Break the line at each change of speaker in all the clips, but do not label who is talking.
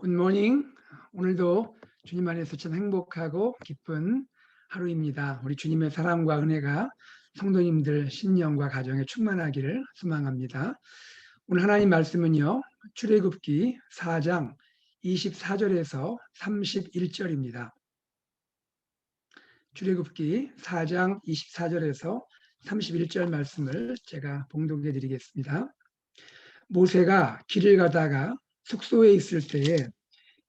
굿모닝. 오늘도 주님 안에서 참 행복하고 기쁜 하루입니다. 우리 주님의 사랑과 은혜가 성도님들 신령과 가정에 충만하기를 소망합니다. 오늘 하나님 말씀은요. 출애굽기 4장 24절에서 31절입니다. 출애굽기 4장 24절에서 31절 말씀을 제가 봉독해 드리겠습니다. 모세가 길을 가다가 숙소에 있을 때에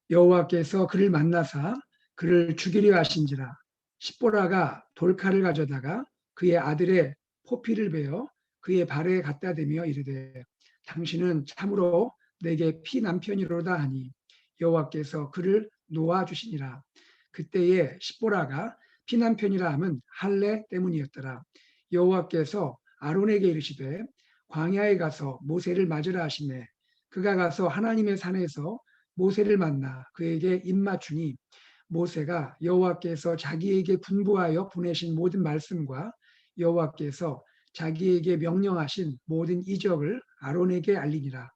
여호와께서 그를 만나사 그를 죽이려 하신지라. 십보라가 돌칼을 가져다가 그의 아들의 포피를 베어 그의 발에 갖다 대며 이르되 당신은 참으로 내게 피남편이로다 하니 여호와께서 그를 놓아 주시니라. 그때에 십보라가 피남편이라 함은 할례 때문이었더라. 여호와께서 아론에게 이르시되 광야에 가서 모세를 맞으라 하시매 그가 가서 하나님의 산에서 모세를 만나 그에게 입맞추니 모세가 여호와께서 자기에게 분부하여 보내신 모든 말씀과 여호와께서 자기에게 명령하신 모든 이적을 아론에게 알리니라.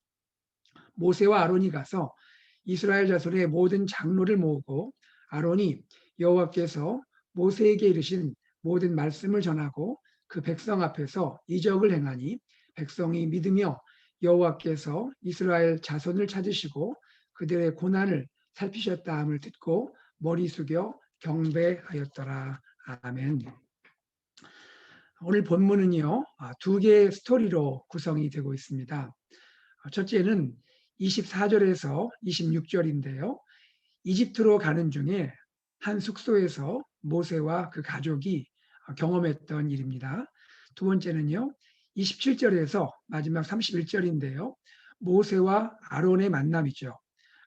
모세와 아론이 가서 이스라엘 자손의 모든 장로를 모으고 아론이 여호와께서 모세에게 이르신 모든 말씀을 전하고 그 백성 앞에서 이적을 행하니 백성이 믿으며 여호와께서 이스라엘 자손을 찾으시고 그들의 고난을 살피셨다 함을 듣고 머리 숙여 경배하였더라. 아멘. 오늘 본문은요, 두 개의 스토리로 구성이 되고 있습니다. 첫째는 24절에서 26절인데요. 이집트로 가는 중에 한 숙소에서 모세와 그 가족이 경험했던 일입니다. 두 번째는요, 27절에서 마지막 31절인데요. 모세와 아론의 만남이죠.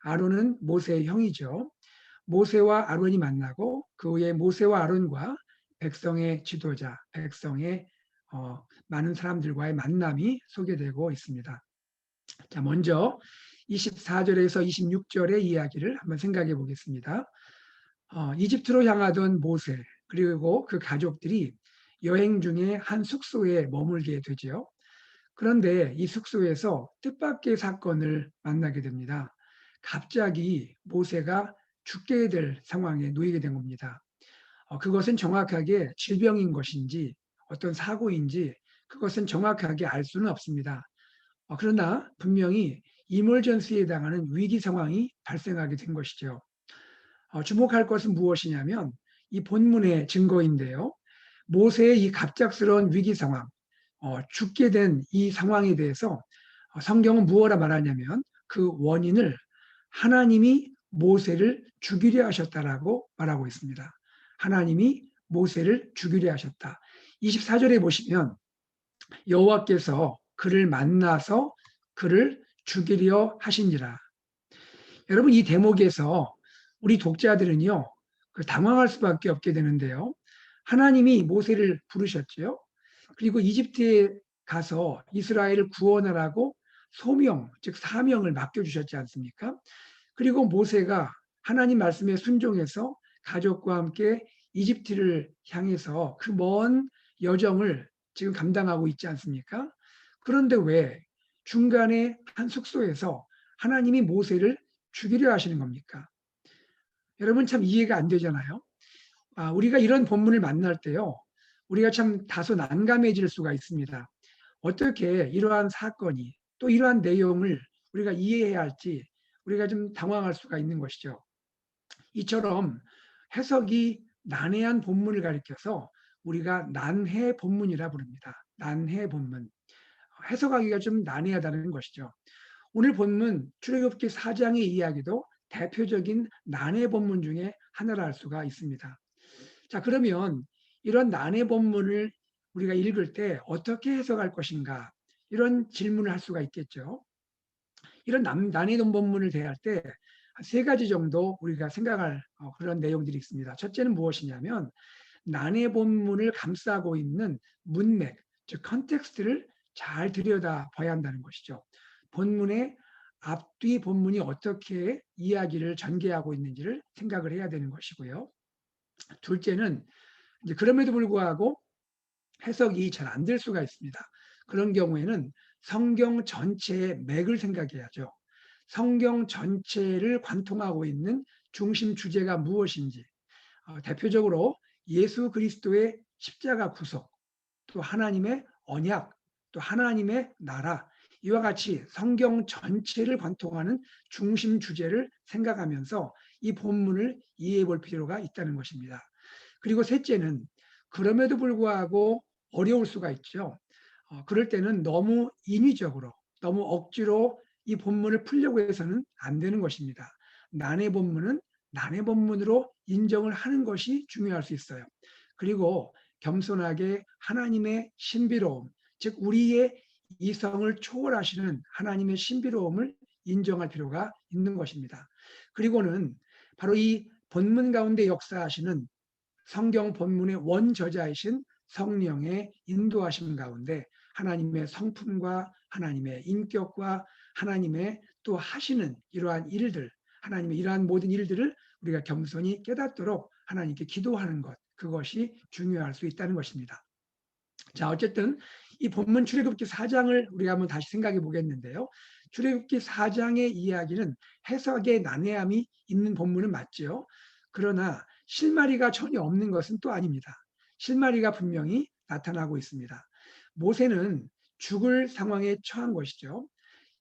아론은 모세의 형이죠. 모세와 아론이 만나고 그 후에 모세와 아론과 백성의 지도자, 백성의 많은 사람들과의 만남이 소개되고 있습니다. 자, 먼저 24절에서 26절의 이야기를 한번 생각해 보겠습니다. 이집트로 향하던 모세 그리고 그 가족들이 여행 중에 한 숙소에 머물게 되죠. 그런데 이 숙소에서 뜻밖의 사건을 만나게 됩니다. 갑자기 모세가 죽게 될 상황에 놓이게 된 겁니다. 그것은 정확하게 질병인 것인지 어떤 사고인지 그것은 정확하게 알 수는 없습니다. 그러나 분명히 이멀전시에 해당하는 위기 상황이 발생하게 된 것이죠. 주목할 것은 무엇이냐면 이 본문의 증거인데요. 모세의 이 갑작스러운 위기 상황, 죽게 된 이 상황에 대해서 성경은 무엇라 말하냐면 그 원인을 하나님이 모세를 죽이려 하셨다라고 말하고 있습니다. 하나님이 모세를 죽이려 하셨다. 24절에 보시면 여호와께서 그를 만나서 그를 죽이려 하시니라. 여러분 이 대목에서 우리 독자들은요 당황할 수밖에 없게 되는데요. 하나님이 모세를 부르셨죠. 그리고 이집트에 가서 이스라엘을 구원하라고 소명, 즉 사명을 맡겨주셨지 않습니까? 그리고 모세가 하나님 말씀에 순종해서 가족과 함께 이집트를 향해서 그 먼 여정을 지금 감당하고 있지 않습니까? 그런데 왜 중간에 한 숙소에서 하나님이 모세를 죽이려 하시는 겁니까? 여러분 참 이해가 안 되잖아요. 우리가 이런 본문을 만날 때요. 우리가 참 다소 난감해질 수가 있습니다. 어떻게 이러한 사건이 또 이러한 내용을 우리가 이해해야 할지 우리가 좀 당황할 수가 있는 것이죠. 이처럼 해석이 난해한 본문을 가리켜서 우리가 난해 본문이라 부릅니다. 난해 본문. 해석하기가 좀 난해하다는 것이죠. 오늘 본문 출애굽기 4장의 이야기도 대표적인 난해 본문 중에 하나라 할 수가 있습니다. 자, 그러면 이런 난해 본문을 우리가 읽을 때 어떻게 해석할 것인가? 이런 질문을 할 수가 있겠죠. 이런 난해 본문을 대할 때 세 가지 정도 우리가 생각할 그런 내용들이 있습니다. 첫째는 무엇이냐면 난해 본문을 감싸고 있는 문맥, 즉 컨텍스트를 잘 들여다봐야 한다는 것이죠. 본문의 앞뒤 본문이 어떻게 이야기를 전개하고 있는지를 생각을 해야 되는 것이고요. 둘째는 이제 그럼에도 불구하고 해석이 잘 안 될 수가 있습니다. 그런 경우에는 성경 전체의 맥을 생각해야죠. 성경 전체를 관통하고 있는 중심 주제가 무엇인지, 대표적으로 예수 그리스도의 십자가 구속, 또 하나님의 언약, 또 하나님의 나라, 이와 같이 성경 전체를 관통하는 중심 주제를 생각하면서 이 본문을 이해해 볼 필요가 있다는 것입니다. 그리고 셋째는, 그럼에도 불구하고 어려울 수가 있죠. 그럴 때는 너무 인위적으로, 너무 억지로 이 본문을 풀려고 해서는 안 되는 것입니다. 난해 본문은 난해 본문으로 인정을 하는 것이 중요할 수 있어요. 그리고 겸손하게 하나님의 신비로움, 즉 우리의 이성을 초월하시는 하나님의 신비로움을 인정할 필요가 있는 것입니다. 그리고는 바로 이 본문 가운데 역사하시는 성경 본문의 원저자이신 성령의 인도하심 가운데 하나님의 성품과 하나님의 인격과 하나님의 또 하시는 이러한 일들, 하나님의 이러한 모든 일들을 우리가 겸손히 깨닫도록 하나님께 기도하는 것, 그것이 중요할 수 있다는 것입니다. 자, 어쨌든 이 본문 출애굽기 4장을 우리가 한번 다시 생각해 보겠는데요. 출애굽기 4장의 이야기는 해석의 난해함이 있는 본문은 맞죠. 그러나 실마리가 전혀 없는 것은 또 아닙니다. 실마리가 분명히 나타나고 있습니다. 모세는 죽을 상황에 처한 것이죠.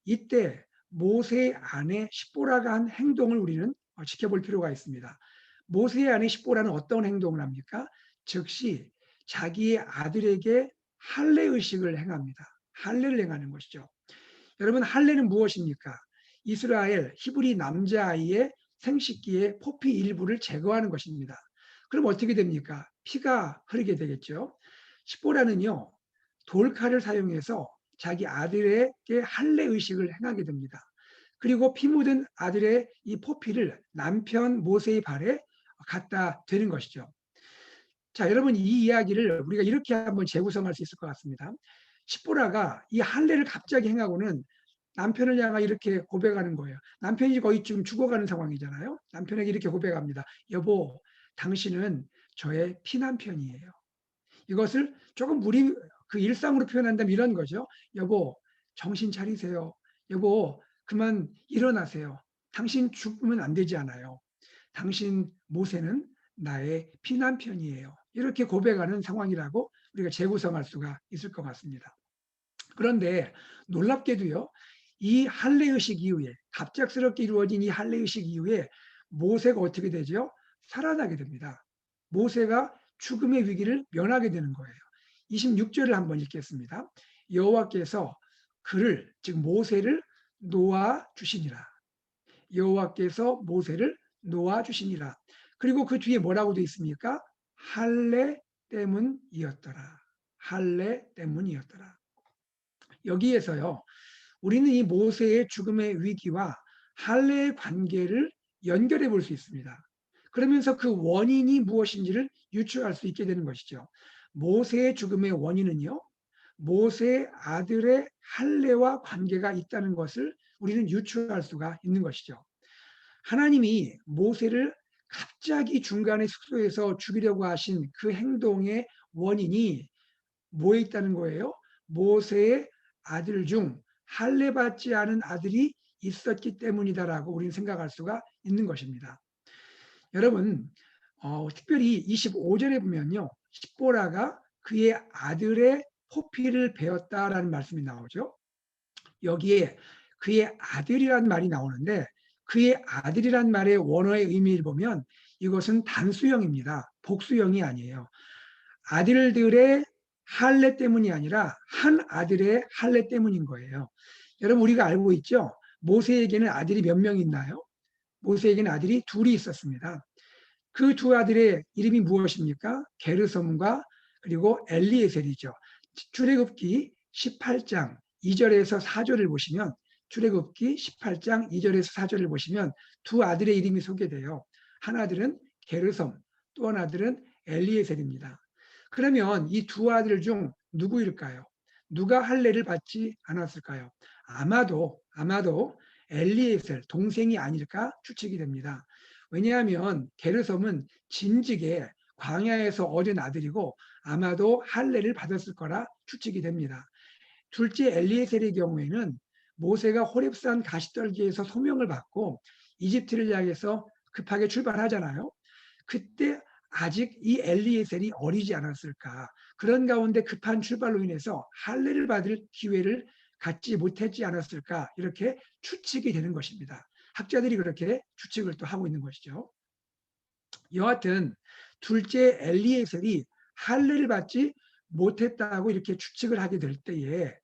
이때 모세 아내 십보라가 한 행동을 우리는 지켜볼 필요가 있습니다. 모세의 아내 십보라는 어떤 행동을 합니까? 즉시 자기의 아들에게 할례 의식을 행합니다. 할례를 행하는 것이죠. 여러분, 할례는 무엇입니까? 이스라엘 히브리 남자아이의 생식기의 포피 일부를 제거하는 것입니다. 그럼 어떻게 됩니까? 피가 흐르게 되겠죠. 십보라는요, 돌칼을 사용해서 자기 아들에게 할례 의식을 행하게 됩니다. 그리고 피 묻은 아들의 이 포피를 남편 모세의 발에 갖다 대는 것이죠. 자, 여러분, 이 이야기를 우리가 이렇게 한번 재구성할 수 있을 것 같습니다. 십보라가 이 할례를 갑자기 행하고는 남편을 향해 이렇게 고백하는 거예요. 남편이 거의 지금 죽어가는 상황이잖아요. 남편에게 이렇게 고백합니다. 여보, 당신은 저의 피남편이에요. 이것을 조금 우리 그 일상으로 표현한다면 이런 거죠. 여보, 정신 차리세요. 여보, 그만 일어나세요. 당신 죽으면 안 되지 않아요. 당신 모세는 나의 피남편이에요. 이렇게 고백하는 상황이라고 우리가 재구성할 수가 있을 것 같습니다. 그런데 놀랍게도요, 이 할례의식 이후에, 갑작스럽게 이루어진 이 할례의식 이후에 모세가 어떻게 되죠? 살아나게 됩니다. 모세가 죽음의 위기를 면하게 되는 거예요. 26절을 한번 읽겠습니다. 여호와께서 그를, 즉 모세를 놓아 주시니라. 여호와께서 모세를 놓아 주시니라. 그리고 그 뒤에 뭐라고 되어 있습니까? 할례 때문이었더라. 할례 때문이었더라. 여기에서요, 우리는 이 모세의 죽음의 위기와 할례의 관계를 연결해 볼 수 있습니다. 그러면서 그 원인이 무엇인지를 유추할 수 있게 되는 것이죠. 모세의 죽음의 원인은요, 모세의 아들의 할례와 관계가 있다는 것을 우리는 유추할 수가 있는 것이죠. 하나님이 모세를 갑자기 중간에 숙소에서 죽이려고 하신 그 행동의 원인이 뭐에 있다는 거예요? 모세의 아들 중 할례 받지 않은 아들이 있었기 때문이다라고 우리는 생각할 수가 있는 것입니다. 여러분, 특별히 25절에 보면요, 십보라가 그의 아들의 포피를 베었다라는 말씀이 나오죠. 여기에 그의 아들이란 말이 나오는데, 그의 아들이란 말의 원어의 의미를 보면 이것은 단수형입니다. 복수형이 아니에요. 아들들의 할례 때문이 아니라 한 아들의 할례 때문인 거예요. 여러분, 우리가 알고 있죠? 모세에게는 아들이 몇 명 있나요? 모세에게는 아들이 둘이 있었습니다. 그 두 아들의 이름이 무엇입니까? 게르솜과 그리고 엘리에셀이죠. 출애굽기 18장 2절에서 4절을 보시면, 출애굽기 18장 2절에서 4절을 보시면 두 아들의 이름이 소개돼요. 하나들은 게르솜, 또 하나들은 엘리에셀입니다. 그러면 이 두 아들 중 누구일까요? 누가 할례를 받지 않았을까요? 아마도 엘리에셀 동생이 아닐까 추측이 됩니다. 왜냐하면 게르솜은 진즉에 광야에서 얻은 아들이고 아마도 할례를 받았을 거라 추측이 됩니다. 둘째 엘리에셀의 경우에는 모세가 호렙산 가시떨기에서 소명을 받고 이집트를 향해서 급하게 출발하잖아요. 그때 아직 이 엘리에셀이 어리지 않았을까. 그런 가운데 급한 출발로 인해서 할례를 받을 기회를 갖지 못했지 않았을까. 이렇게 추측이 되는 것입니다. 학자들이 그렇게 추측을 또 하고 있는 것이죠. 여하튼 둘째 엘리에셀이 할례를 받지 못했다고 이렇게 추측을 하게 될 때에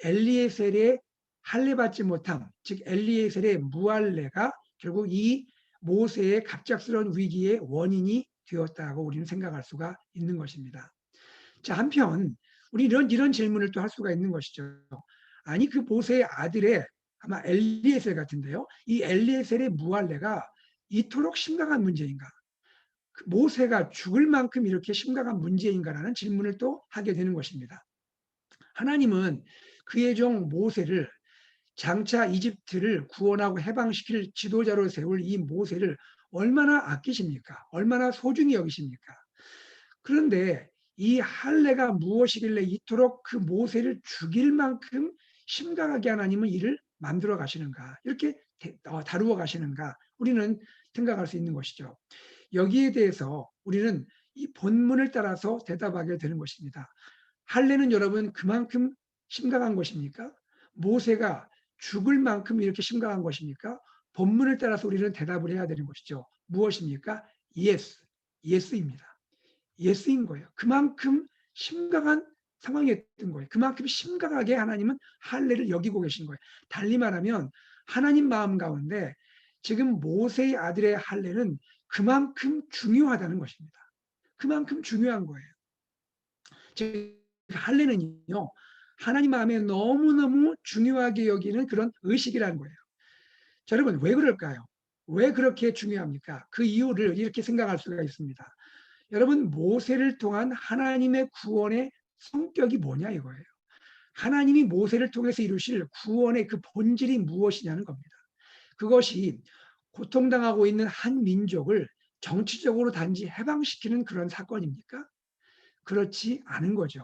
엘리에셀의 할례 받지 못함, 즉 엘리에셀의 무할례가 결국 이 모세의 갑작스러운 위기의 원인이 되었다고 우리는 생각할 수가 있는 것입니다. 자, 한편 우리 이런 질문을 또 할 수가 있는 것이죠. 아니 그 모세의 아들의 아마 엘리에셀 같은데요. 이 엘리에셀의 무할례가 이토록 심각한 문제인가? 모세가 죽을 만큼 이렇게 심각한 문제인가라는 질문을 또 하게 되는 것입니다. 하나님은 그의 종 모세를 장차 이집트를 구원하고 해방시킬 지도자로 세울 이 모세를 얼마나 아끼십니까? 얼마나 소중히 여기십니까? 그런데 이 할례가 무엇이길래 이토록 그 모세를 죽일 만큼 심각하게 하나님은 이를 만들어 가시는가? 이렇게 다루어 가시는가? 우리는 생각할 수 있는 것이죠. 여기에 대해서 우리는 이 본문을 따라서 대답하게 되는 것입니다. 할례는 여러분 그만큼 심각한 것입니까? 모세가 죽을 만큼 이렇게 심각한 것입니까? 본문을 따라서 우리는 대답을 해야 되는 것이죠. 무엇입니까? Yes, Yes입니다. Yes인 거예요. 그만큼 심각한 상황이었던 거예요. 그만큼 심각하게 하나님은 할례를 여기고 계신 거예요. 달리 말하면 하나님 마음 가운데 지금 모세의 아들의 할례는 그만큼 중요하다는 것입니다. 그만큼 중요한 거예요. 즉 할례는요. 하나님 마음에 너무너무 중요하게 여기는 그런 의식이라는 거예요. 자, 여러분 왜 그럴까요? 왜 그렇게 중요합니까? 그 이유를 이렇게 생각할 수가 있습니다. 여러분 모세를 통한 하나님의 구원의 성격이 뭐냐 이거예요. 하나님이 모세를 통해서 이루실 구원의 그 본질이 무엇이냐는 겁니다. 그것이 고통당하고 있는 한 민족을 정치적으로 단지 해방시키는 그런 사건입니까? 그렇지 않은 거죠.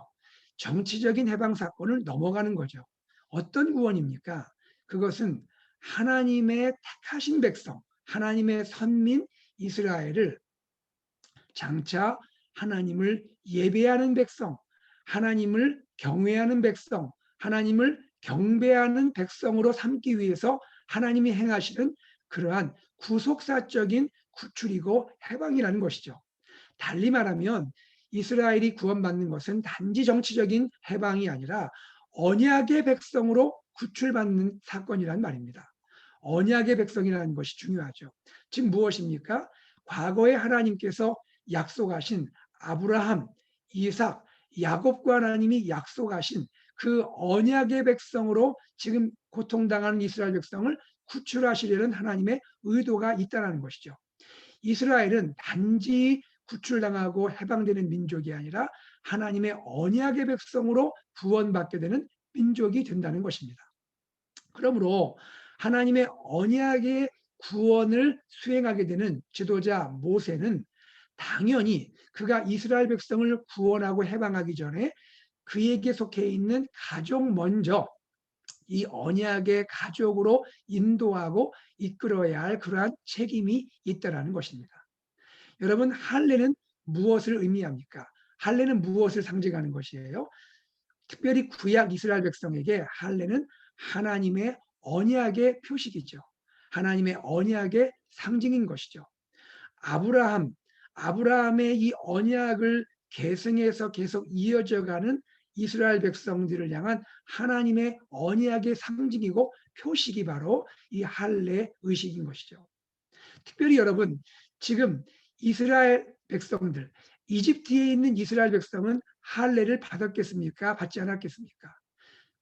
정치적인 해방 사건을 넘어가는 거죠. 어떤 구원입니까? 그것은 하나님의 택하신 백성, 하나님의 선민 이스라엘을 장차 하나님을 예배하는 백성, 하나님을 경외하는 백성, 하나님을 경배하는 백성으로 삼기 위해서 하나님이 행하시는 그러한 구속사적인 구출이고 해방이라는 것이죠. 달리 말하면 이스라엘이 구원받는 것은 단지 정치적인 해방이 아니라 언약의 백성으로 구출받는 사건이란 말입니다. 언약의 백성이라는 것이 중요하죠. 즉 무엇입니까? 과거에 하나님께서 약속하신 아브라함, 이삭, 야곱과 하나님이 약속하신 그 언약의 백성으로 지금 고통당하는 이스라엘 백성을 구출하시려는 하나님의 의도가 있다는 것이죠. 이스라엘은 단지 구출당하고 해방되는 민족이 아니라 하나님의 언약의 백성으로 구원받게 되는 민족이 된다는 것입니다. 그러므로 하나님의 언약의 구원을 수행하게 되는 지도자 모세는 당연히 그가 이스라엘 백성을 구원하고 해방하기 전에 그에게 속해 있는 가족 먼저 이 언약의 가족으로 인도하고 이끌어야 할 그러한 책임이 있다는 것입니다. 여러분 할례는 무엇을 의미합니까? 할례는 무엇을 상징하는 것이에요? 특별히 구약 이스라엘 백성에게 할례는 하나님의 언약의 표식이죠. 하나님의 언약의 상징인 것이죠. 아브라함의 이 언약을 계승해서 계속 이어져가는 이스라엘 백성들을 향한 하나님의 언약의 상징이고 표식이 바로 이 할례 의식인 것이죠. 특별히 여러분 지금 이스라엘 백성들, 이집트에 있는 이스라엘 백성은 할례를 받았겠습니까? 받지 않았겠습니까?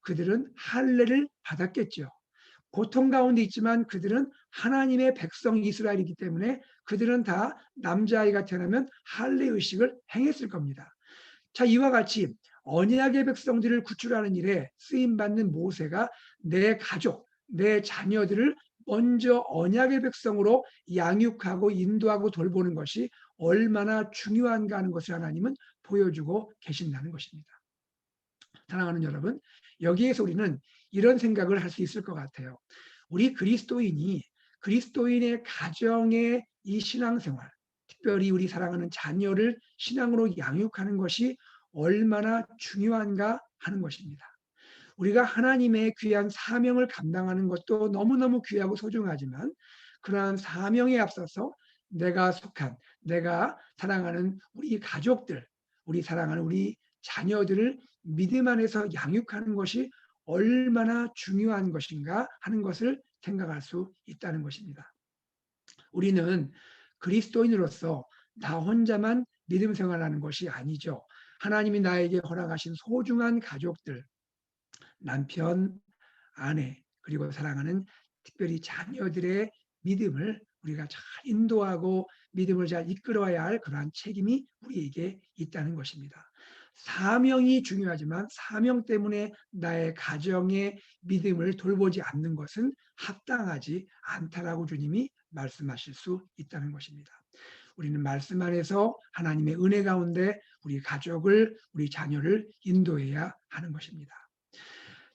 그들은 할례를 받았겠죠. 고통 가운데 있지만 그들은 하나님의 백성 이스라엘이기 때문에 그들은 다 남자아이가 태어나면 할례 의식을 행했을 겁니다. 자, 이와 같이 언약의 백성들을 구출하는 일에 쓰임받는 모세가 내 가족, 내 자녀들을 먼저 언약의 백성으로 양육하고 인도하고 돌보는 것이 얼마나 중요한가 하는 것을 하나님은 보여주고 계신다는 것입니다. 사랑하는 여러분, 여기에서 우리는 이런 생각을 할 수 있을 것 같아요. 우리 그리스도인의 가정의 이 신앙생활, 특별히 우리 사랑하는 자녀를 신앙으로 양육하는 것이 얼마나 중요한가 하는 것입니다. 우리가 하나님의 귀한 사명을 감당하는 것도 너무너무 귀하고 소중하지만 그러한 사명에 앞서서 내가 속한, 내가 사랑하는 우리 가족들, 우리 사랑하는 우리 자녀들을 믿음 안에서 양육하는 것이 얼마나 중요한 것인가 하는 것을 생각할 수 있다는 것입니다. 우리는 그리스도인으로서 나 혼자만 믿음 생활하는 것이 아니죠. 하나님이 나에게 허락하신 소중한 가족들, 남편, 아내, 그리고 사랑하는 특별히 자녀들의 믿음을 우리가 잘 인도하고 믿음을 잘 이끌어야 할 그러한 책임이 우리에게 있다는 것입니다. 사명이 중요하지만 사명 때문에 나의 가정의 믿음을 돌보지 않는 것은 합당하지 않다라고 주님이 말씀하실 수 있다는 것입니다. 우리는 말씀 안에서 하나님의 은혜 가운데 우리 가족을, 우리 자녀를 인도해야 하는 것입니다.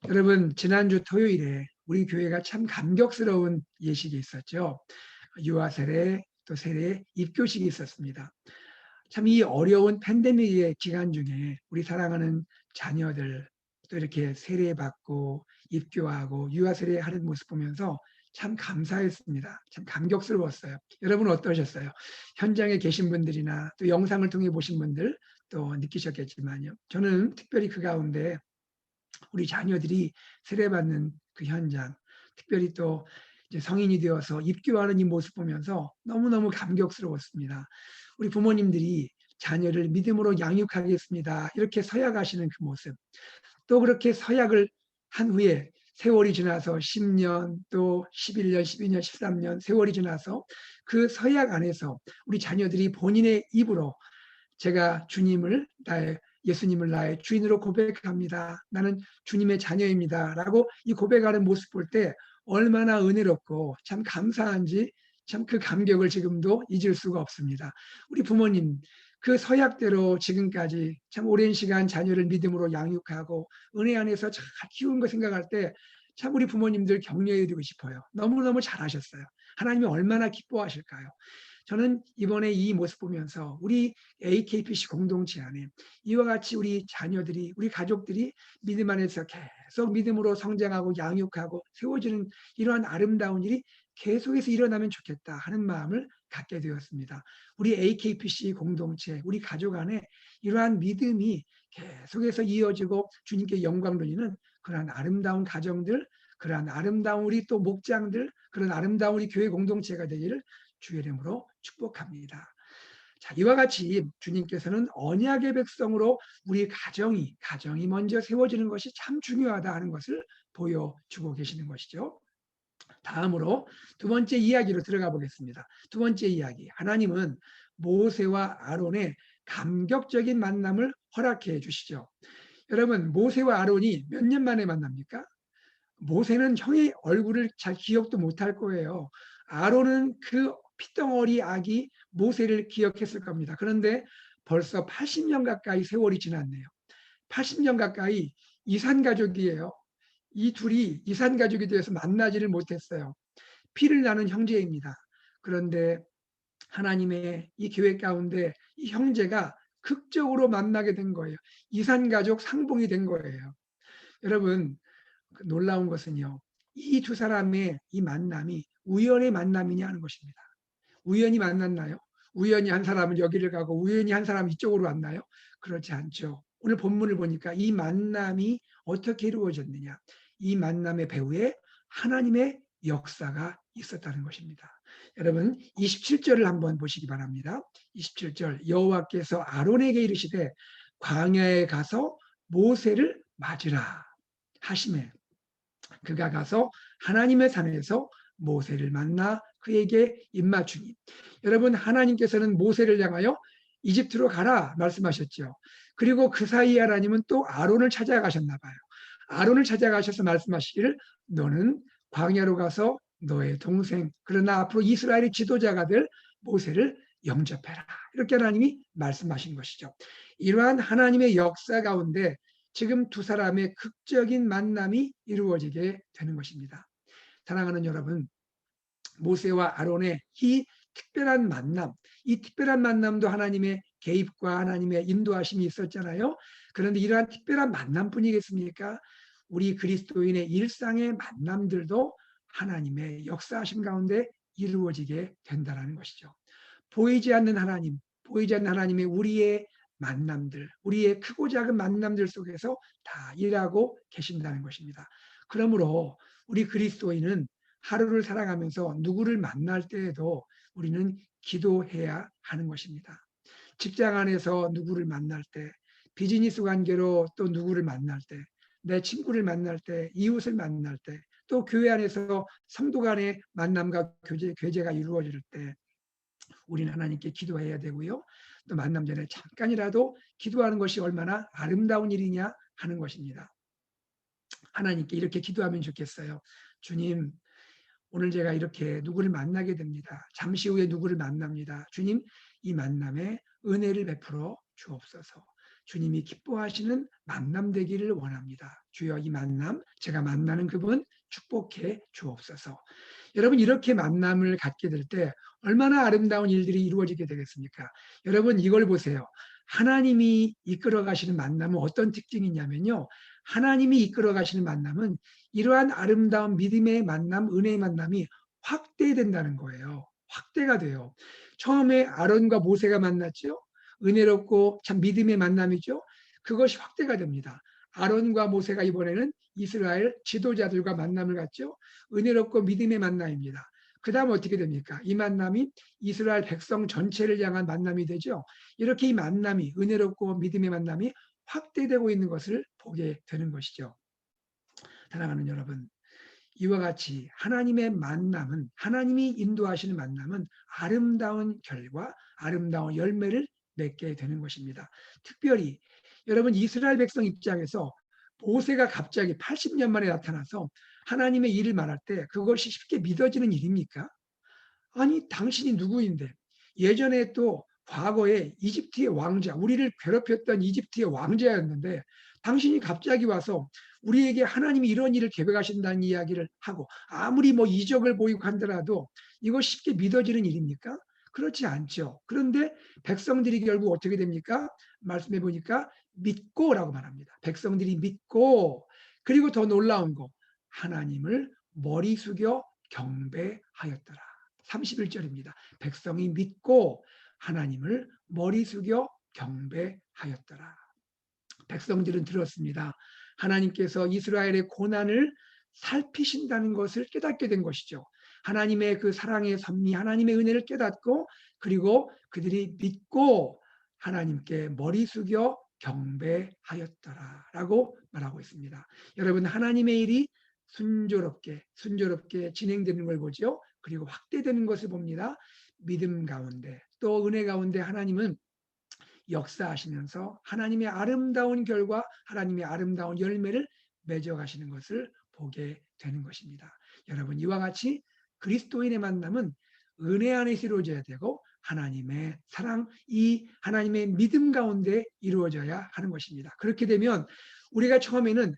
여러분, 지난주 토요일에 우리 교회가 참 감격스러운 예식이 있었죠. 유아 세례 또 세례 입교식이 있었습니다. 참 이 어려운 팬데믹의 기간 중에 우리 사랑하는 자녀들 또 이렇게 세례받고 입교하고 유아 세례하는 모습 보면서 참 감사했습니다. 참 감격스러웠어요. 여러분 어떠셨어요? 현장에 계신 분들이나 또 영상을 통해 보신 분들 또 느끼셨겠지만요. 저는 특별히 그 가운데 우리 자녀들이 세례받는 그 현장, 특별히 또 이제 성인이 되어서 입교하는 이 모습 보면서 너무너무 감격스러웠습니다. 우리 부모님들이 자녀를 믿음으로 양육하겠습니다. 이렇게 서약하시는 그 모습. 또 그렇게 서약을 한 후에 세월이 지나서 10년, 또 11년, 12년, 13년 세월이 지나서 그 서약 안에서 우리 자녀들이 본인의 입으로 제가 주님을 나의 예수님을 나의 주인으로 고백합니다. 나는 주님의 자녀입니다. 라고 이 고백하는 모습 볼 때 얼마나 은혜롭고 참 감사한지 참 그 감격을 지금도 잊을 수가 없습니다. 우리 부모님 그 서약대로 지금까지 참 오랜 시간 자녀를 믿음으로 양육하고 은혜 안에서 잘 키운 거 생각할 때 참 우리 부모님들 격려해드리고 싶어요. 너무너무 잘하셨어요. 하나님이 얼마나 기뻐하실까요? 저는 이번에 이 모습 보면서 우리 AKPC 공동체 안에 이와 같이 우리 자녀들이, 우리 가족들이 믿음 안에서 계속 믿음으로 성장하고 양육하고 세워지는 이러한 아름다운 일이 계속해서 일어나면 좋겠다 하는 마음을 갖게 되었습니다. 우리 AKPC 공동체, 우리 가족 안에 이러한 믿음이 계속해서 이어지고 주님께 영광 돌리는 그러한 아름다운 가정들, 그러한 아름다운 우리 또 목장들, 그런 아름다운 우리 교회 공동체가 되기를 주의 이름으로 축복합니다. 자, 이와 같이 주님께서는 언약의 백성으로 우리 가정이 먼저 세워지는 것이 참 중요하다 하는 것을 보여주고 계시는 것이죠. 다음으로 두 번째 이야기로 들어가 보겠습니다. 두 번째 이야기. 하나님은 모세와 아론의 감격적인 만남을 허락해 주시죠. 여러분, 모세와 아론이 몇 년 만에 만납니까? 모세는 형의 얼굴을 잘 기억도 못할 거예요. 아론은 그 피덩어리 아기 모세를 기억했을 겁니다. 그런데 벌써 80년 가까이 세월이 지났네요. 80년 가까이 이산 가족이에요. 이 둘이 이산 가족이 되어서 만나지를 못했어요. 피를 나는 형제입니다. 그런데 하나님의 이 교회 가운데 이 형제가 극적으로 만나게 된 거예요. 이산 가족 상봉이 된 거예요. 여러분, 놀라운 것은요. 이 두 사람의 이 만남이 우연의 만남이냐 하는 것입니다. 우연히 만났나요? 우연히 한 사람은 여기를 가고 우연히 한 사람은 이쪽으로 왔나요? 그렇지 않죠. 오늘 본문을 보니까 이 만남이 어떻게 이루어졌느냐. 이 만남의 배후에 하나님의 역사가 있었다는 것입니다. 여러분 27절을 한번 보시기 바랍니다. 27절 여호와께서 아론에게 이르시되 광야에 가서 모세를 맞으라 하시매 그가 가서 하나님의 산에서 모세를 만나 그에게 입맞추니 여러분 하나님께서는 모세를 향하여 이집트로 가라 말씀하셨죠. 그리고 그 사이에 하나님은 또 아론을 찾아가셨나 봐요. 아론을 찾아가셔서 말씀하시기를 너는 광야로 가서 너의 동생 그러나 앞으로 이스라엘의 지도자가 될 모세를 영접해라. 이렇게 하나님이 말씀하신 것이죠. 이러한 하나님의 역사 가운데 지금 두 사람의 극적인 만남이 이루어지게 되는 것입니다. 사랑하는 여러분, 모세와 아론의 이 특별한 만남, 이 특별한 만남도 하나님의 개입과 하나님의 인도하심이 있었잖아요. 그런데 이러한 특별한 만남뿐이겠습니까? 우리 그리스도인의 일상의 만남들도 하나님의 역사하심 가운데 이루어지게 된다는 것이죠. 보이지 않는 하나님, 보이지 않는 하나님의 우리의 만남들, 우리의 크고 작은 만남들 속에서 다 일하고 계신다는 것입니다. 그러므로 우리 그리스도인은 하루를 살아가면서 누구를 만날 때에도 우리는 기도해야 하는 것입니다. 직장 안에서 누구를 만날 때, 비즈니스 관계로 또 누구를 만날 때, 내 친구를 만날 때, 이웃을 만날 때, 또 교회 안에서 성도 간의 만남과 교제가 이루어질 때 우리는 하나님께 기도해야 되고요. 또 만남 전에 잠깐이라도 기도하는 것이 얼마나 아름다운 일이냐 하는 것입니다. 하나님께 이렇게 기도하면 좋겠어요. 주님, 오늘 제가 이렇게 누구를 만나게 됩니다. 잠시 후에 누구를 만납니다. 주님, 이 만남에 은혜를 베풀어 주옵소서. 주님이 기뻐하시는 만남 되기를 원합니다. 주여, 이 만남, 제가 만나는 그분 축복해 주옵소서. 여러분, 이렇게 만남을 갖게 될 때 얼마나 아름다운 일들이 이루어지게 되겠습니까? 여러분, 이걸 보세요. 하나님이 이끌어 가시는 만남은 어떤 특징이 있냐면요. 하나님이 이끌어 가시는 만남은 이러한 아름다운 믿음의 만남, 은혜의 만남이 확대된다는 거예요. 확대가 돼요. 처음에 아론과 모세가 만났죠. 은혜롭고 참 믿음의 만남이죠. 그것이 확대가 됩니다. 아론과 모세가 이번에는 이스라엘 지도자들과 만남을 갖죠. 은혜롭고 믿음의 만남입니다. 그 다음 어떻게 됩니까? 이 만남이 이스라엘 백성 전체를 향한 만남이 되죠. 이렇게 이 만남이, 은혜롭고 믿음의 만남이 확대되고 있는 것을 보게 되는 것이죠. 사랑하는 여러분, 이와 같이 하나님의 만남은, 하나님이 인도하시는 만남은 아름다운 결과, 아름다운 열매를 맺게 되는 것입니다. 특별히 여러분, 이스라엘 백성 입장에서 모세가 갑자기 80년 만에 나타나서 하나님의 일을 말할 때 그것이 쉽게 믿어지는 일입니까? 아니, 당신이 누구인데? 예전에 또 과거에 이집트의 왕자, 우리를 괴롭혔던 이집트의 왕자였는데 당신이 갑자기 와서 우리에게 하나님이 이런 일을 계획하신다는 이야기를 하고 아무리 뭐 이적을 보이고 한더라도 이거 쉽게 믿어지는 일입니까? 그렇지 않죠. 그런데 백성들이 결국 어떻게 됩니까? 말씀해 보니까 믿고라고 말합니다. 백성들이 믿고, 그리고 더 놀라운 거, 하나님을 머리 숙여 경배하였더라. 31절입니다. 백성이 믿고 하나님을 머리 숙여 경배하였더라. 백성들은 들었습니다. 하나님께서 이스라엘의 고난을 살피신다는 것을 깨닫게 된 것이죠. 하나님의 그 사랑의 섭리, 하나님의 은혜를 깨닫고, 그리고 그들이 믿고 하나님께 머리 숙여 경배하였더라라고 말하고 있습니다. 여러분, 하나님의 일이 순조롭게 진행되는 걸 보죠. 그리고 확대되는 것을 봅니다. 믿음 가운데 또 은혜 가운데 하나님은 역사하시면서 하나님의 아름다운 결과, 하나님의 아름다운 열매를 맺어가시는 것을 보게 되는 것입니다. 여러분, 이와 같이 그리스도인의 만남은 은혜 안에서 이루어져야 되고 하나님의 사랑, 이 하나님의 믿음 가운데 이루어져야 하는 것입니다. 그렇게 되면 우리가 처음에는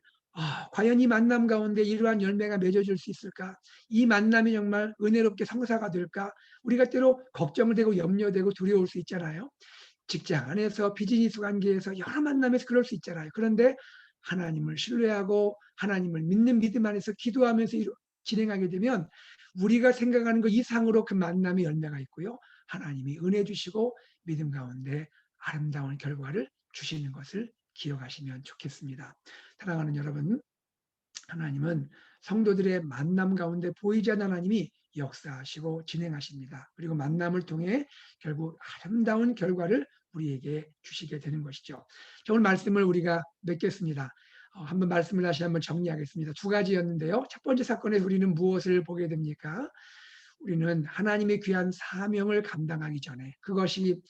과연 이 만남 가운데 이러한 열매가 맺어질 수 있을까? 이 만남이 정말 은혜롭게 성사가 될까? 우리가 때로 걱정을 되고 염려되고 두려울 수 있잖아요. 직장 안에서 비즈니스 관계에서 여러 만남에서 그럴 수 있잖아요. 그런데 하나님을 신뢰하고 하나님을 믿는 믿음 안에서 기도하면서 진행하게 되면 우리가 생각하는 것 이상으로 그 만남의 열매가 있고요. 하나님이 은혜 주시고 믿음 가운데 아름다운 결과를 주시는 것을 기억하시면 좋겠습니다. 사랑하는 여러분, 하나님은 성도들의 만남 가운데 보이지 않는 하나님이 역사하시고 진행하십니다. 그리고 만남을 통해 결국 아름다운 결과를 우리에게 주시게 되는 것이죠. 오늘 말씀을 우리가 맺겠습니다. 한번 말씀을 다시 한번 정리하겠습니다. 두 가지였는데요. 첫 번째 사건에서 우리는 무엇을 보게 됩니까? 우리는 하나님의 귀한 사명을 감당하기 전에, 그것이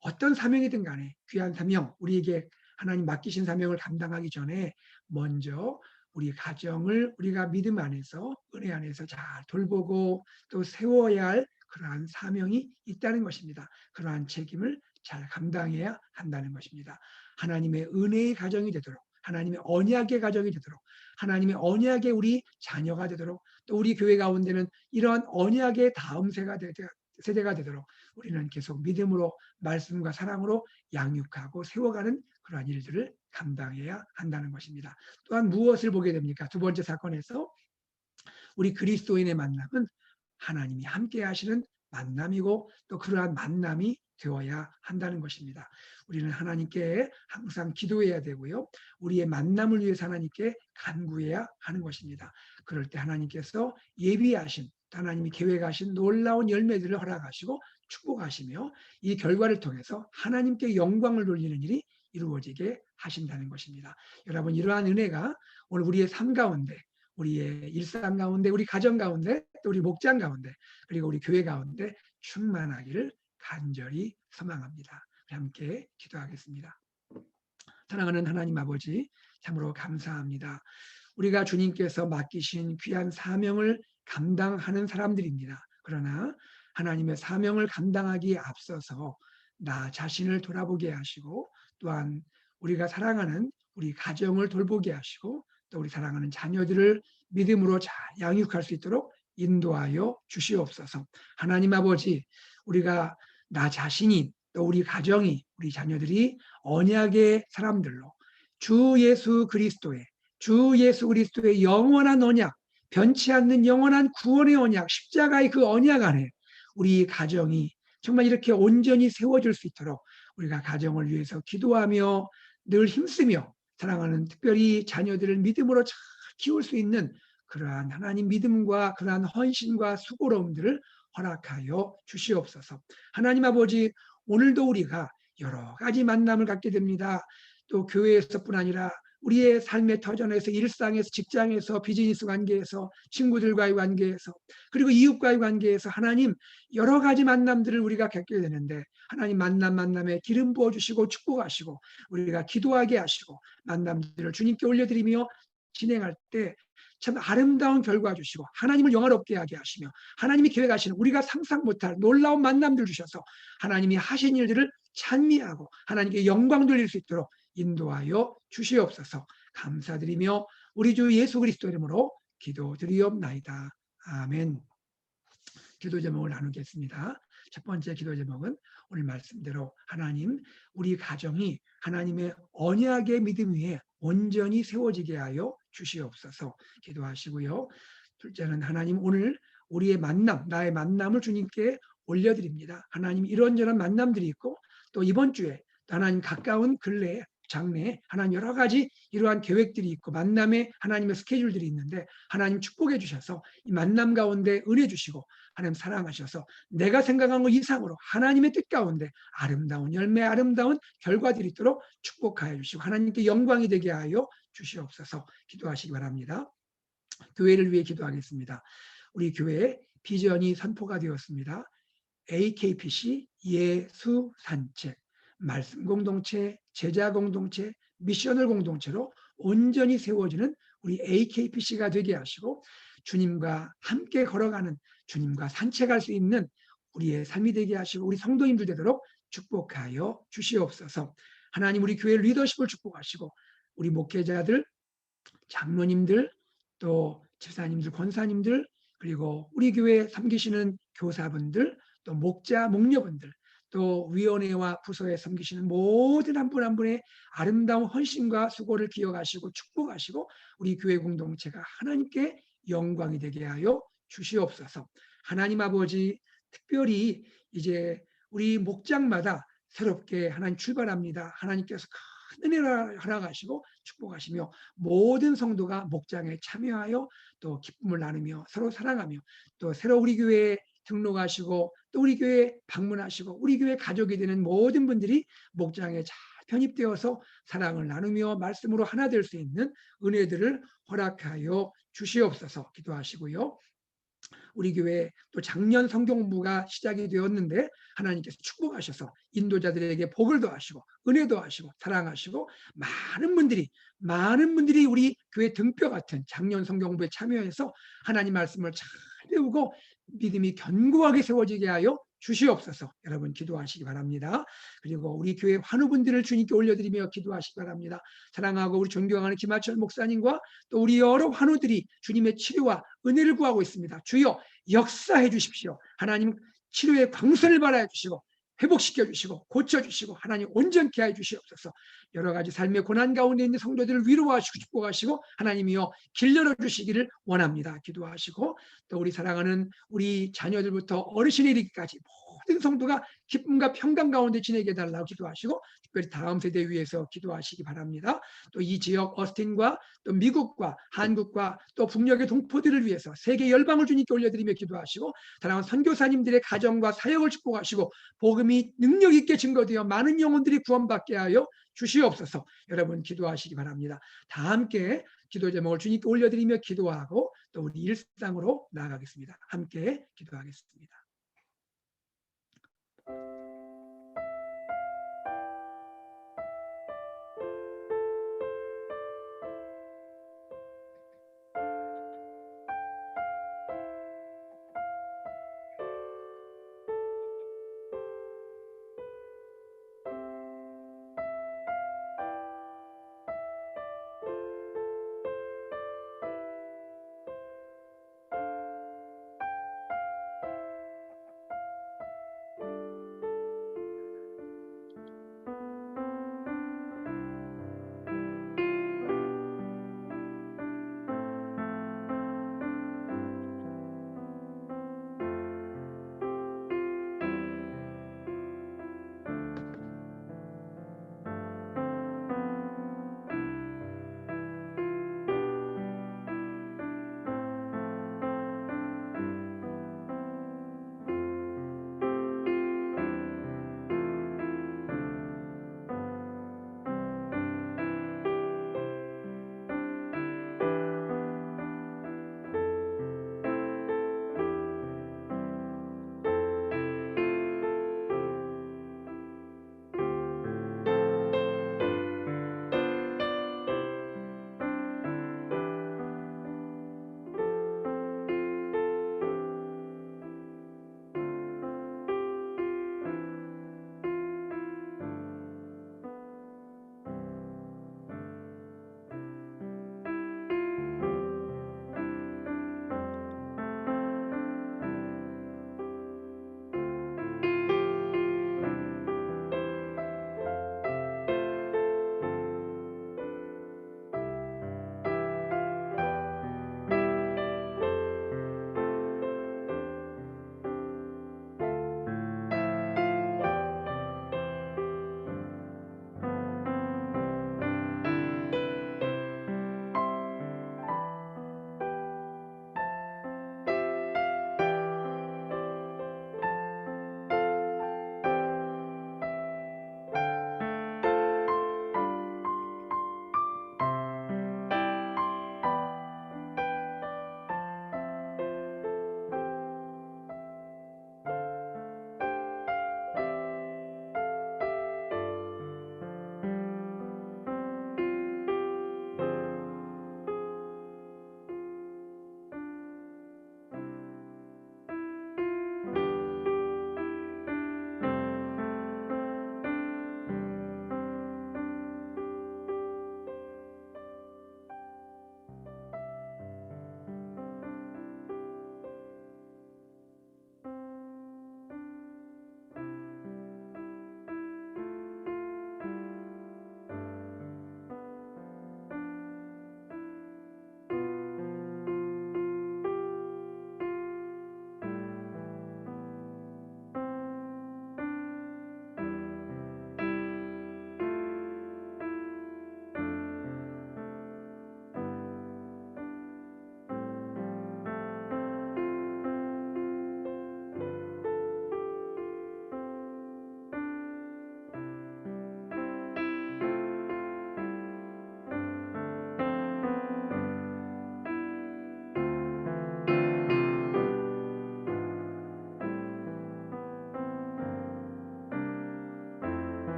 어떤 사명이든 간에 귀한 사명, 우리에게 하나님 맡기신 사명을 감당하기 전에 먼저 우리 가정을 우리가 믿음 안에서, 은혜 안에서 잘 돌보고 또 세워야 할 그러한 사명이 있다는 것입니다. 그러한 책임을 잘 감당해야 한다는 것입니다. 하나님의 은혜의 가정이 되도록, 하나님의 언약의 가정이 되도록, 하나님의 언약의 우리 자녀가 되도록, 또 우리 교회 가운데는 이러한 언약의 다음 세대가 되도록 우리는 계속 믿음으로, 말씀과 사랑으로 양육하고 세워가는 그러한 일들을 감당해야 한다는 것입니다. 또한 무엇을 보게 됩니까? 두 번째 사건에서 우리 그리스도인의 만남은 하나님이 함께 하시는 만남이고, 또 그러한 만남이 되어야 한다는 것입니다. 우리는 하나님께 항상 기도해야 되고요. 우리의 만남을 위해서 하나님께 간구해야 하는 것입니다. 그럴 때 하나님께서 예비하신, 하나님이 계획하신 놀라운 열매들을 허락하시고 축복하시며, 이 결과를 통해서 하나님께 영광을 돌리는 일이 이루어지게 하신다는 것입니다. 여러분, 이러한 은혜가 오늘 우리의 삶 가운데, 우리의 일상 가운데, 우리 가정 가운데, 또 우리 목장 가운데, 그리고 우리 교회 가운데 충만하기를 간절히 소망합니다. 함께 기도하겠습니다. 사랑하는 하나님 아버지, 참으로 감사합니다. 우리가 주님께서 맡기신 귀한 사명을 감당하는 사람들입니다. 그러나 하나님의 사명을 감당하기에 앞서서 나 자신을 돌아보게 하시고, 또한 우리가 사랑하는 우리 가정을 돌보게 하시고, 또 우리 사랑하는 자녀들을 믿음으로 잘 양육할 수 있도록 인도하여 주시옵소서. 하나님 아버지, 우리가 나 자신이, 또 우리 가정이, 우리 자녀들이 언약의 사람들로 주 예수 그리스도의 영원한 언약, 변치 않는 영원한 구원의 언약, 십자가의 그 언약 안에 우리 가정이 정말 이렇게 온전히 세워질 수 있도록 우리가 가정을 위해서 기도하며 늘 힘쓰며, 사랑하는 특별히 자녀들을 믿음으로 잘 키울 수 있는 그러한 하나님 믿음과 그러한 헌신과 수고로움들을 허락하여 주시옵소서. 하나님 아버지, 오늘도 우리가 여러 가지 만남을 갖게 됩니다. 또 교회에서뿐 아니라 우리의 삶의 터전에서, 일상에서, 직장에서, 비즈니스 관계에서, 친구들과의 관계에서, 그리고 이웃과의 관계에서 하나님 여러 가지 만남들을 우리가 겪게 되는데, 하나님 만남에 기름 부어주시고 축복하시고 우리가 기도하게 하시고 만남들을 주님께 올려드리며 진행할 때 참 아름다운 결과 주시고 하나님을 영화롭게 하게 하시며, 하나님이 계획하시는 우리가 상상 못할 놀라운 만남들 주셔서 하나님이 하신 일들을 찬미하고 하나님께 영광 돌릴 수 있도록 인도하여 주시옵소서. 감사드리며 우리 주 예수 그리스도 이름으로 기도드리옵나이다. 아멘. 기도 제목을 나누겠습니다. 첫 번째 기도 제목은 오늘 말씀대로 하나님, 우리 가정이 하나님의 언약의 믿음 위에 온전히 세워지게 하여 주시옵소서 기도하시고요. 둘째는 하나님, 오늘 우리의 만남, 나의 만남을 주님께 올려드립니다. 하나님, 이런저런 만남들이 있고, 또 이번 주에 하나님 가까운 근래에, 장래에 하나님 여러 가지 이러한 계획들이 있고 만남에 하나님의 스케줄들이 있는데, 하나님 축복해 주셔서 이 만남 가운데 은혜 주시고 하나님 사랑하셔서 내가 생각한 것 이상으로 하나님의 뜻 가운데 아름다운 열매, 아름다운 결과들이 있도록 축복하여 주시고 하나님께 영광이 되게 하여 주시옵소서 기도하시기 바랍니다. 교회를 위해 기도하겠습니다. 우리 교회에 비전이 선포가 되었습니다. AKPC 예수 산책, 말씀 공동체, 제자 공동체, 미셔널 공동체로 온전히 세워지는 우리 AKPC가 되게 하시고, 주님과 함께 걸어가는, 주님과 산책할 수 있는 우리의 삶이 되게 하시고 우리 성도님들 되도록 축복하여 주시옵소서. 하나님, 우리 교회 리더십을 축복하시고 우리 목회자들, 장로님들, 또 집사님들, 권사님들, 그리고 우리 교회 섬기시는 교사분들, 또 목자, 목녀분들, 또 위원회와 부서에 섬기시는 모든 한 분 한 분의 아름다운 헌신과 수고를 기억하시고 축복하시고 우리 교회 공동체가 하나님께 영광이 되게 하여 주시옵소서. 하나님 아버지, 특별히 이제 우리 목장마다 새롭게 하나님 출발합니다. 하나님께서 큰 은혜를 허락하시고 축복하시며 모든 성도가 목장에 참여하여 또 기쁨을 나누며 서로 사랑하며, 또 새로 우리 교회에 등록하시고 또 우리 교회에 방문하시고 우리 교회 가족이 되는 모든 분들이 목장에 잘 편입되어서 사랑을 나누며 말씀으로 하나 될 수 있는 은혜들을 허락하여 주시옵소서 기도하시고요. 우리 교회 또 작년 성경공부가 시작이 되었는데 하나님께서 축복하셔서 인도자들에게 복을 더하시고 은혜도 하시고 사랑하시고 많은 분들이 우리 교회 등뼈 같은 작년 성경공부에 참여해서 하나님 말씀을 잘 배우고 믿음이 견고하게 세워지게 하여 주시옵소서. 여러분 기도하시기 바랍니다. 그리고 우리 교회 환우분들을 주님께 올려드리며 기도하시기 바랍니다. 사랑하고 우리 존경하는 김하철 목사님과 또 우리 여러 환우들이 주님의 치료와 은혜를 구하고 있습니다. 주여 역사해 주십시오. 하나님 치료의 광선을 발하여 주시고 회복시켜 주시고 고쳐주시고 하나님 온전케 해 주시옵소서. 여러 가지 삶의 고난 가운데 있는 성도들을 위로하시고 축복하시고 하나님이여 길 열어주시기를 원합니다. 기도하시고 또 우리 사랑하는 우리 자녀들부터 어르신에 이르기까지 모든 성도가 기쁨과 평강 가운데 지내게 해달라고 기도하시고 특별히 다음 세대 위해서 기도하시기 바랍니다. 또 이 지역 어스틴과 또 미국과 한국과 또 북녘의 동포들을 위해서 세계 열방을 주님께 올려드리며 기도하시고 사랑하는 선교사님들의 가정과 사역을 축복하시고 복음이 능력 있게 증거되어 많은 영혼들이 구원받게 하여 주시옵소서. 여러분 기도하시기 바랍니다. 다 함께 기도 제목을 주님께 올려드리며 기도하고 또 우리 일상으로 나아가겠습니다. 함께 기도하겠습니다.